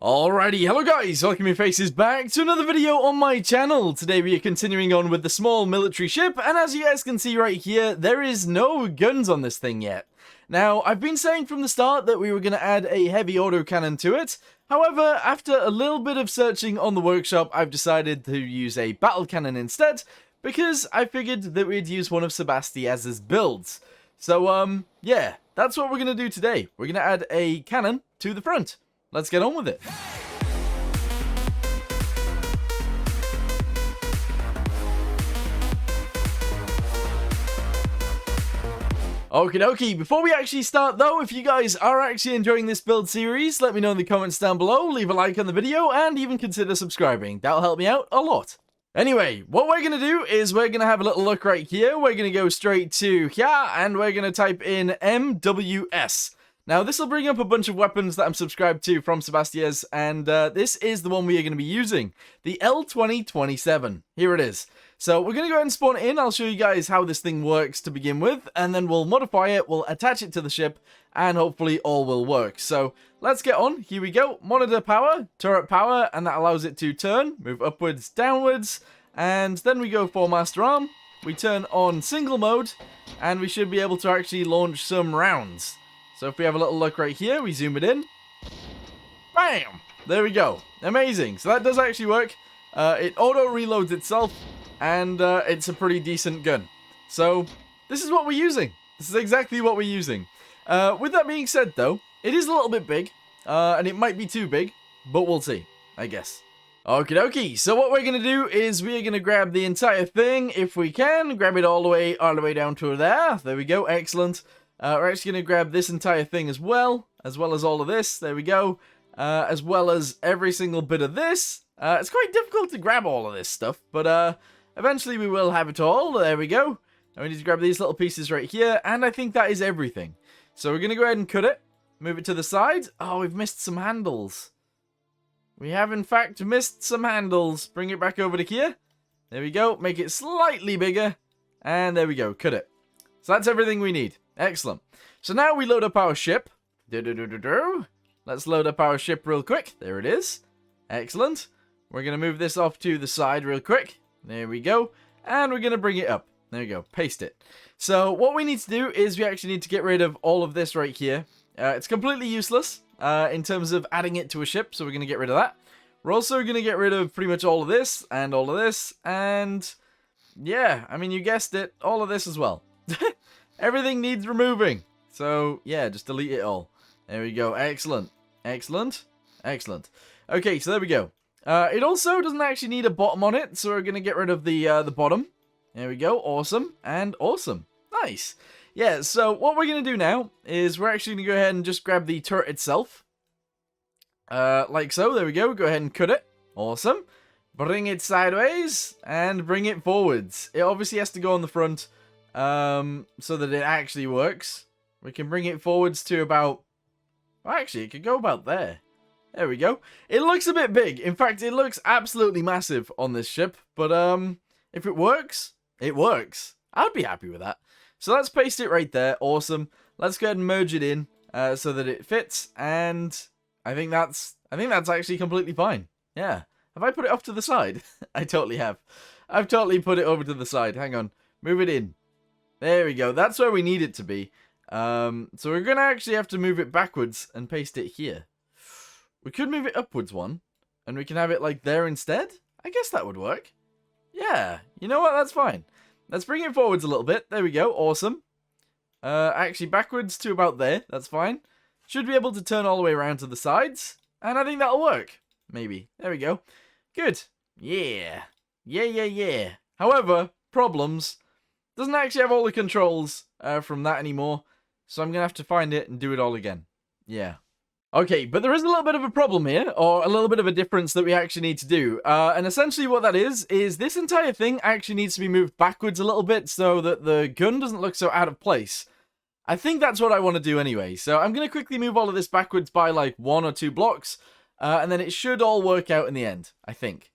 Alrighty, hello guys, welcome your faces back to another video on my channel. Today we are continuing on with the small military ship, and as you guys can see right here, there is no guns on this thing yet. Now, I've been saying from the start that we were going to add a heavy autocannon to it. However, after a little bit of searching on the workshop, I've decided to use a battle cannon instead, because I figured that we'd use one of Sebastiaz's builds. So, yeah, that's what we're going to do today. We're going to add a cannon to the front. Let's get on with it. Okie dokie, before we actually start though, if you guys are actually enjoying this build series, let me know in the comments down below, leave a like on the video, and even consider subscribing. That'll help me out a lot. Anyway, what we're going to do is we're going to have a little look right here. We're going to go straight to here, and we're going to type in MWS. Now, this will bring up a bunch of weapons that I'm subscribed to from Sebastiaz, and this is the one we are going to be using, the L2027. Here it is. So, we're going to go ahead and spawn it in. I'll show you guys how this thing works to begin with, and then we'll modify it, we'll attach it to the ship, and hopefully all will work. So, let's get on. Here we go. Monitor power, turret power, and that allows it to turn, move upwards, downwards, and then we go for master arm. We turn on single mode, and we should be able to actually launch some rounds. So if we have a little look right here, we zoom it in. Bam! There we go. Amazing. So that does actually work. It auto-reloads itself, and it's a pretty decent gun. So this is what we're using. This is exactly what we're using. With that being said, though, it is a little bit big, and it might be too big, but we'll see, I guess. Okie dokie. So what we're going to do is we are going to grab the entire thing, if we can. Grab it all the way down to there. There we go. Excellent. We're actually going to grab this entire thing as well as all of this. There we go. As well as every single bit of this. It's quite difficult to grab all of this stuff, but eventually we will have it all. There we go. Now we need to grab these little pieces right here, and I think that is everything. So we're going to go ahead and cut it. Move it to the side. Oh, we've missed some handles. We have, in fact, missed some handles. Bring it back over to here. There we go. Make it slightly bigger. And there we go. Cut it. So that's everything we need. Excellent. So now we load up our ship. Let's load up our ship real quick. There it is. Excellent. We're going to move this off to the side real quick. There we go. And we're going to bring it up. There we go. Paste it. So what we need to do is we actually need to get rid of all of this right here. It's completely useless in terms of adding it to a ship. So we're going to get rid of that. We're also going to get rid of pretty much all of this and all of this. And yeah, I mean, you guessed it. All of this as well. Everything needs removing. So, yeah, just delete it all. There we go. Excellent. Excellent. Excellent. Okay, so there we go. It also doesn't actually need a bottom on it, so we're going to get rid of the bottom. There we go. Awesome. And awesome. Nice. Yeah, so what we're going to do now is we're actually going to go ahead and just grab the turret itself. Like so. There we go. Go ahead and cut it. Awesome. Bring it sideways and bring it forwards. It obviously has to go on the front. So that it actually works. We can bring it forwards to about... Well, actually, it could go about there. There we go. It looks a bit big. In fact, it looks absolutely massive on this ship. But, if it works, it works. I'd be happy with that. So let's paste it right there. Awesome. Let's go ahead and merge it in, so that it fits. And I think that's actually completely fine. Yeah. Have I put it off to the side? I totally have. I've totally put it over to the side. Hang on. Move it in. There we go. That's where we need it to be. So we're going to actually have to move it backwards and paste it here. We could move it upwards one, and we can have it like there instead. I guess that would work. Yeah. You know what? That's fine. Let's bring it forwards a little bit. There we go. Awesome. Actually backwards to about there. That's fine. Should be able to turn all the way around to the sides. And I think that'll work. Maybe. There we go. Good. Yeah. Yeah. However, problems. Doesn't actually have all the controls from that anymore, so I'm going to have to find it and do it all again. Yeah. Okay, but there is a little bit of a problem here, or a little bit of a difference that we actually need to do. And essentially what that is this entire thing actually needs to be moved backwards a little bit so that the gun doesn't look so out of place. I think that's what I want to do anyway, so I'm going to quickly move all of this backwards by like 1 or 2 blocks, and then it should all work out in the end, I think.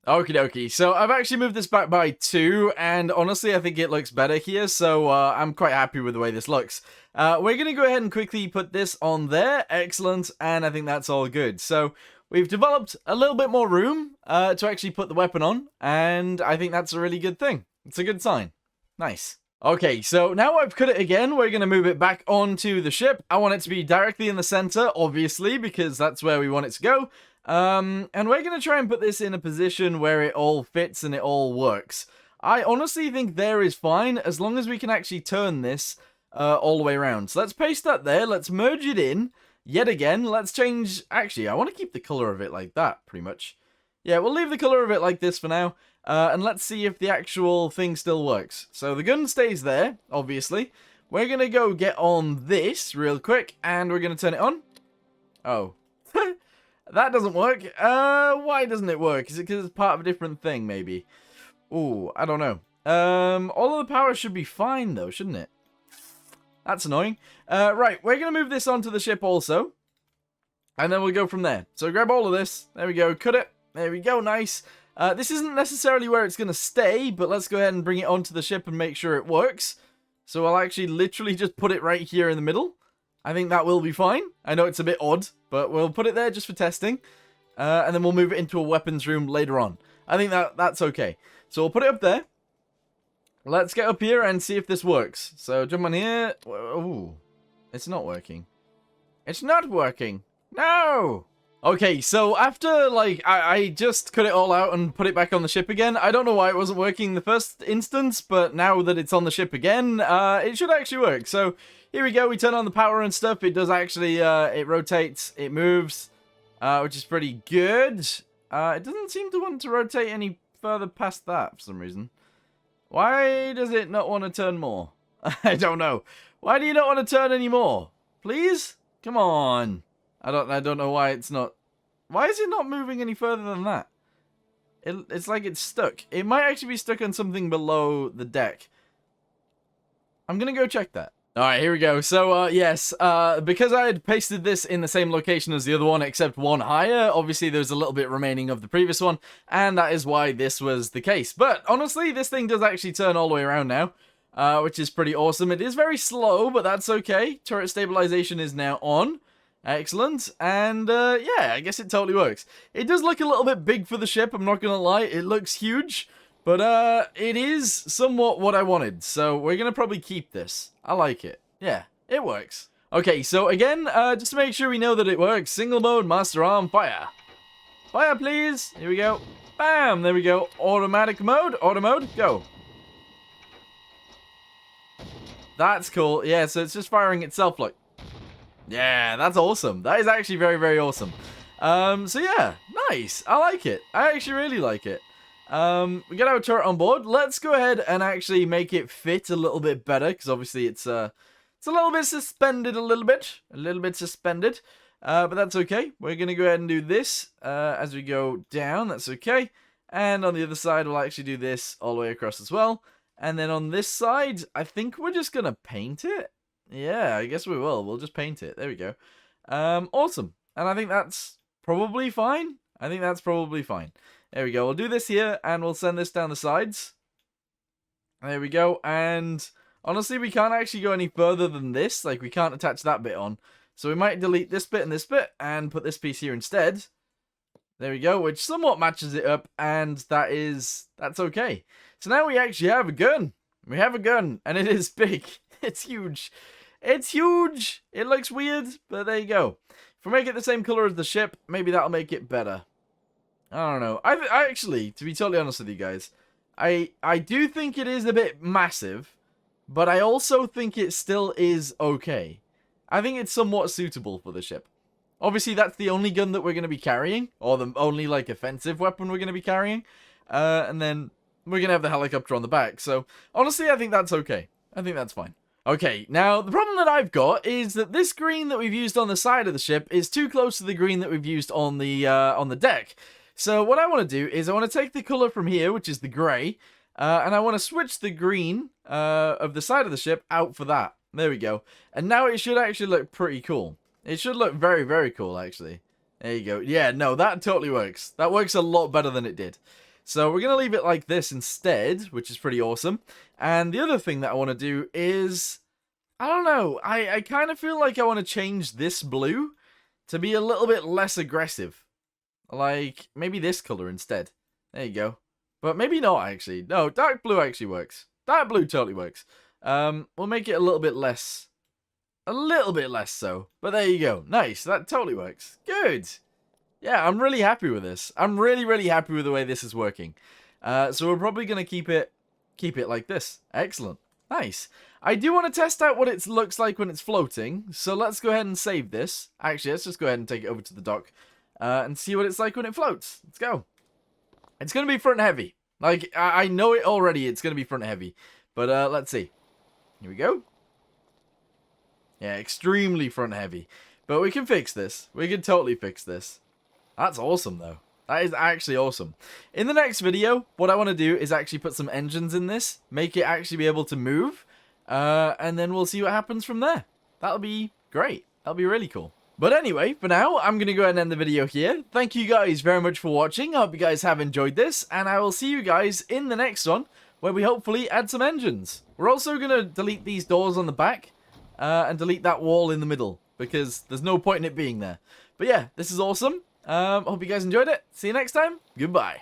Okie dokie. So I've actually moved this back by 2, and honestly, I think it looks better here, so I'm quite happy with the way this looks. We're going to go ahead and quickly put this on there. Excellent, and I think that's all good. So we've developed a little bit more room to actually put the weapon on, and I think that's a really good thing. It's a good sign. Nice. Okay, so now I've cut it again, we're going to move it back onto the ship. I want it to be directly in the center, obviously, because that's where we want it to go. And we're going to try and put this in a position where it all fits and it all works. I honestly think there is fine, as long as we can actually turn this all the way around. So let's paste that there, let's merge it in. Yet again, let's change... Actually, I want to keep the color of it like that, pretty much. Yeah, we'll leave the color of it like this for now. And let's see if the actual thing still works. So the gun stays there, obviously. We're going to go get on this real quick, and we're going to turn it on. Oh. That doesn't work. Why doesn't it work? Is it because it's part of a different thing, maybe? Ooh, I don't know. All of the power should be fine, though, shouldn't it? That's annoying. Right, we're going to move this onto the ship also. And then we'll go from there. So grab all of this. There we go. Cut it. There we go. Nice. This isn't necessarily where it's going to stay, but let's go ahead and bring it onto the ship and make sure it works. So I'll actually literally just put it right here in the middle. I think that will be fine. I know it's a bit odd, but we'll put it there just for testing. And then we'll move it into a weapons room later on. I think that's okay. So we'll put it up there. Let's get up here and see if this works. So jump on here. Ooh, it's not working. It's not working. No! Okay, so after, like, I just cut it all out and put it back on the ship again. I don't know why it wasn't working in the first instance, but now that it's on the ship again, it should actually work. So, here we go, we turn on the power and stuff. It does actually, it rotates, it moves, which is pretty good. It doesn't seem to want to rotate any further past that for some reason. Why does it not want to turn more? I don't know. Why do you not want to turn any more? Please? Come on. I don't know why it's not... Why is it not moving any further than that? It's like it's stuck. It might actually be stuck on something below the deck. I'm gonna go check that. Alright, here we go. So, yes, because I had pasted this in the same location as the other one, except one higher, obviously there's a little bit remaining of the previous one, and that is why this was the case. But, honestly, this thing does actually turn all the way around now, which is pretty awesome. It is very slow, but that's okay. Turret stabilization is now on. Excellent, and yeah, I guess it totally works. It does look a little bit big for the ship, I'm not gonna lie, it looks huge, but it is somewhat what I wanted, so we're gonna probably keep this. I like it. Yeah, it works. Okay, so again, just to make sure we know that it works, single mode, master arm, fire. Fire, please. Here we go. Bam, there we go. Automatic mode, auto mode, go. That's cool. Yeah, so it's just firing itself, look. Yeah, that's awesome. That is actually very, very awesome. So yeah, nice. I like it. I actually really like it. We got our turret on board. Let's go ahead and actually make it fit a little bit better, because obviously it's a little bit suspended, a little bit suspended. But that's okay. We're gonna go ahead and do this as we go down. That's okay. And on the other side, we'll actually do this all the way across as well. And then on this side, I think we're just gonna paint it. Yeah, I guess we will. We'll just paint it. There we go. Awesome. And I think that's probably fine. I think that's probably fine. There we go. We'll do this here, and we'll send this down the sides. There we go. And honestly, we can't actually go any further than this. Like, we can't attach that bit on. So we might delete this bit, and put this piece here instead. There we go, which somewhat matches it up, and that's okay. So now we actually have a gun. We have a gun, and it is big. It's huge. It's huge! It looks weird, but there you go. If we make it the same color as the ship, maybe that'll make it better. I don't know. I actually, to be totally honest with you guys, I do think it is a bit massive, but I also think it still is okay. I think it's somewhat suitable for the ship. Obviously, that's the only gun that we're going to be carrying, or the only, like, offensive weapon we're going to be carrying. And then we're going to have the helicopter on the back. So, honestly, I think that's okay. I think that's fine. Okay, now, the problem that I've got is that this green that we've used on the side of the ship is too close to the green that we've used on the deck. So what I want to do is I want to take the color from here, which is the grey, and I want to switch the green of the side of the ship out for that. There we go. And now it should actually look pretty cool. It should look very, very cool, actually. There you go. Yeah, no, that totally works. That works a lot better than it did. So we're going to leave it like this instead, which is pretty awesome. And the other thing that I want to do is, I don't know, I kind of feel like I want to change this blue to be a little bit less aggressive. Like, maybe this color instead. There you go. But maybe not, actually. No, dark blue actually works. Dark blue totally works. We'll make it a little bit less. A little bit less so. But there you go. Nice. That totally works. Good. Yeah, I'm really happy with this. I'm really, really happy with the way this is working. So we're probably going to keep it like this. Excellent. Nice. I do want to test out what it looks like when it's floating. So let's go ahead and save this. Actually, let's just go ahead and take it over to the dock. And see what it's like when it floats. Let's go. It's going to be front heavy. Like, I know it already. It's going to be front heavy. But let's see. Here we go. Yeah, extremely front heavy. But we can fix this. We can totally fix this. That's awesome, though. That is actually awesome. In the next video, what I want to do is actually put some engines in this. Make it actually be able to move. And then we'll see what happens from there. That'll be great. That'll be really cool. But anyway, for now, I'm going to go ahead and end the video here. Thank you guys very much for watching. I hope you guys have enjoyed this. And I will see you guys in the next one, where we hopefully add some engines. We're also going to delete these doors on the back. And delete that wall in the middle. Because there's no point in it being there. But yeah, this is awesome. Hope you guys enjoyed it. See you next time. Goodbye.